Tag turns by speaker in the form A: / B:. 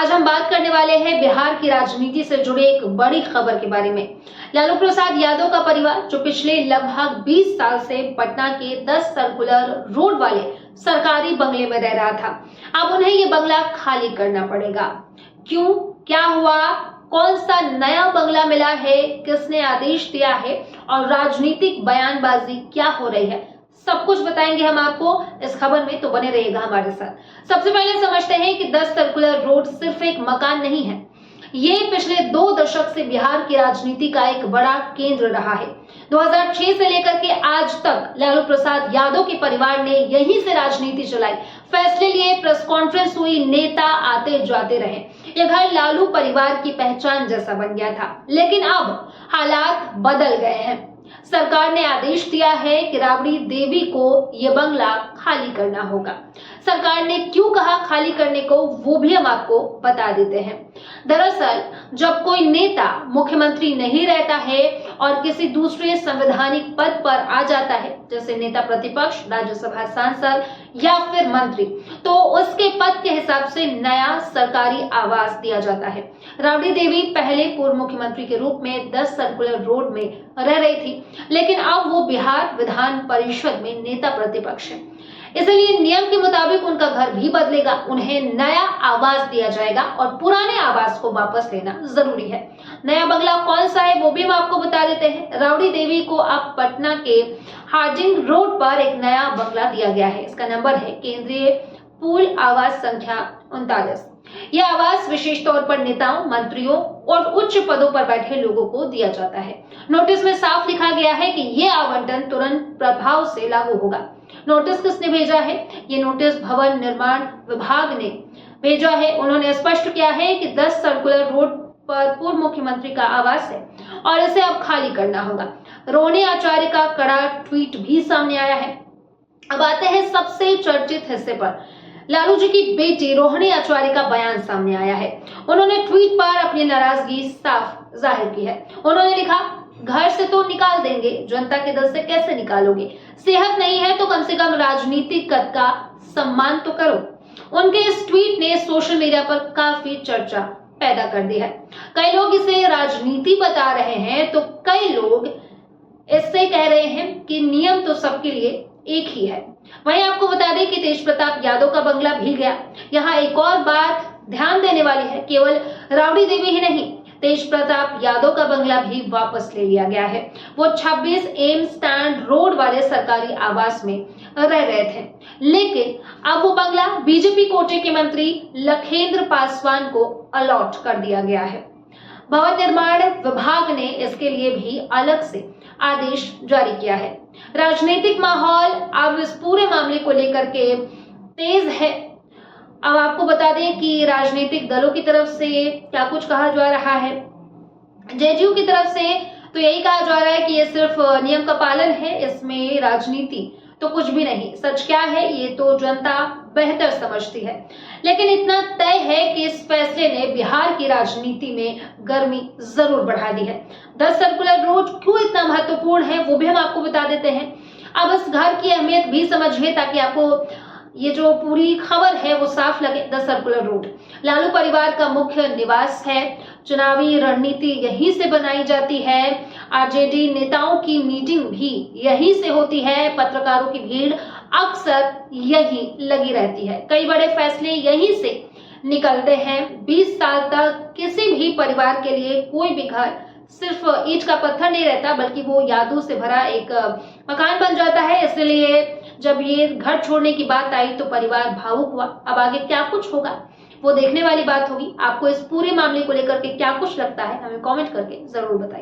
A: आज हम बात करने वाले हैं बिहार की राजनीति से जुड़े एक बड़ी खबर के बारे में। लालू प्रसाद यादव का परिवार जो पिछले लगभग 20 साल से पटना के 10 सर्कुलर रोड वाले सरकारी बंगले में रह रहा था, अब उन्हें ये बंगला खाली करना पड़ेगा। क्यों, क्या हुआ, कौन सा नया बंगला मिला है, किसने आदेश दिया है और राजनीतिक बयानबाजी क्या हो रही है, सब कुछ बताएंगे हम आपको इस खबर में, तो बने रहिएगा हमारे साथ। सबसे पहले समझते हैं कि 10 सर्कुलर रोड सिर्फ एक मकान नहीं है, ये पिछले 2 दशक से बिहार की राजनीति का एक बड़ा केंद्र रहा है। 2006 से लेकर के आज तक लालू प्रसाद यादव के परिवार ने यहीं से राजनीति चलाई, फैसले लिए, प्रेस कॉन्फ्रेंस हुई, नेता आते जाते रहे। यह घर लालू परिवार की पहचान जैसा बन गया था, लेकिन अब हालात बदल गए हैं। सरकार ने आदेश दिया है कि राबड़ी देवी को यह बंगला खाली करना होगा। सरकार ने क्यों कहा खाली करने को, वो भी हम आपको बता देते हैं। दरअसल जब कोई नेता मुख्यमंत्री नहीं रहता है और किसी दूसरे संवैधानिक पद पर आ जाता है, जैसे नेता प्रतिपक्ष, राज्यसभा सांसद या फिर मंत्री, तो उसके पद के हिसाब से नया सरकारी आवास दिया जाता है। राबड़ी देवी पहले पूर्व मुख्यमंत्री के रूप में 10 सर्कुलर रोड में रह रही थी, लेकिन अब वो बिहार विधान परिषद में नेता प्रतिपक्ष है, इसलिए नियम के मुताबिक उनका घर भी बदलेगा, उन्हें नया आवास दिया जाएगा और पुराने आवास को वापस लेना जरूरी है। नया बंगला कौन सा है वो भी हम आपको बता देते हैं। राबड़ी देवी को अब पटना के हाजिंग रोड पर एक नया बंगला दिया गया है। इसका नंबर है केंद्रीय पूल आवास संख्या 39। यह आवास विशेष तौर पर नेताओं, मंत्रियों और उच्च पदों पर बैठे लोगों को दिया जाता है। नोटिस में साफ लिखा गया है कि यह आवंटन तुरंत प्रभाव से लागू होगा। नोटिस किसने भेजा है? ये नोटिस भवन निर्माण विभाग ने भेजा है। उन्होंने स्पष्ट किया है कि 10 सर्कुलर रोड पर पूर्व मुख्यमंत्री का आवास है और इसे अब खाली करना होगा। रोहिणी आचार्य का कड़ा ट्वीट भी सामने आया है। अब आते हैं सबसे चर्चित हिस्से पर। लालू जी की बेटी रोहिणी आचार्य का बयान सामने आया है। उन्होंने ट्वीट पर अपनी नाराजगी साफ जाहिर की है। उन्होंने लिखा, घर से तो निकाल देंगे, जनता के दिल से कैसे निकालोगे? सेहत नहीं है तो कम से कम राजनीतिक कद का सम्मान तो करो। उनके इस ट्वीट ने सोशल मीडिया पर काफी चर्चा पैदा कर दी है। कई लोग इसे राजनीति बता रहे हैं, तो कई लोग इससे कह रहे हैं कि नियम तो सबके लिए एक ही है। वहीं आपको बता दें कि तेज प्रताप यादव का बंगला भी गया। यहाँ एक और बात ध्यान देने वाली है, केवल राबड़ी देवी ही नहीं, तेज प्रताप यादव का बंगला भी वापस ले लिया गया है। वो 26 एम स्टैंड रोड वाले सरकारी आवास में रह रहे थे, लेकिन अब वो बंगला बीजेपी कोटे के मंत्री लखेंद्र पासवान को अलॉट कर दिया गया है। भवन निर्माण विभाग ने इसके लिए भी अलग से आदेश जारी किया है। राजनीतिक माहौल अब इस पूरे मामले को लेकर के तेज है। अब आपको बता दें कि राजनीतिक दलों की तरफ से क्या कुछ कहा जा रहा है। जेडीयू की तरफ से तो यही कहा जा रहा है कि ये सिर्फ नियम का पालन है, इसमें राजनीति तो कुछ भी नहीं। सच क्या है ये तो जनता बेहतर समझती है, लेकिन इतना तय है कि इस फैसले ने बिहार की राजनीति में गर्मी जरूर बढ़ा दी है। 10 सर्कुलर रोड क्यों इतना महत्वपूर्ण है वो भी हम आपको बता देते हैं। अब इस घर की अहमियत भी समझिए ताकि आपको ये जो पूरी खबर है वो साफ लगे। 10 सर्कुलर रोड लालू परिवार का मुख्य निवास है। चुनावी रणनीति यहीं से बनाई जाती है। आरजेडी नेताओं की मीटिंग भी यहीं से होती है। पत्रकारों की भीड़ अक्सर यहीं लगी रहती है। कई बड़े फैसले यहीं से निकलते हैं। 20 साल तक किसी भी परिवार के लिए कोई भी घर सिर्फ ईंट का पत्थर नहीं रहता, बल्कि वो यादों से भरा एक मकान बन जाता है। इसलिए जब ये घर छोड़ने की बात आई तो परिवार भावुक हुआ। अब आगे क्या कुछ होगा वो देखने वाली बात होगी। आपको इस पूरे मामले को लेकर के क्या कुछ लगता है हमें कमेंट करके जरूर बताइए।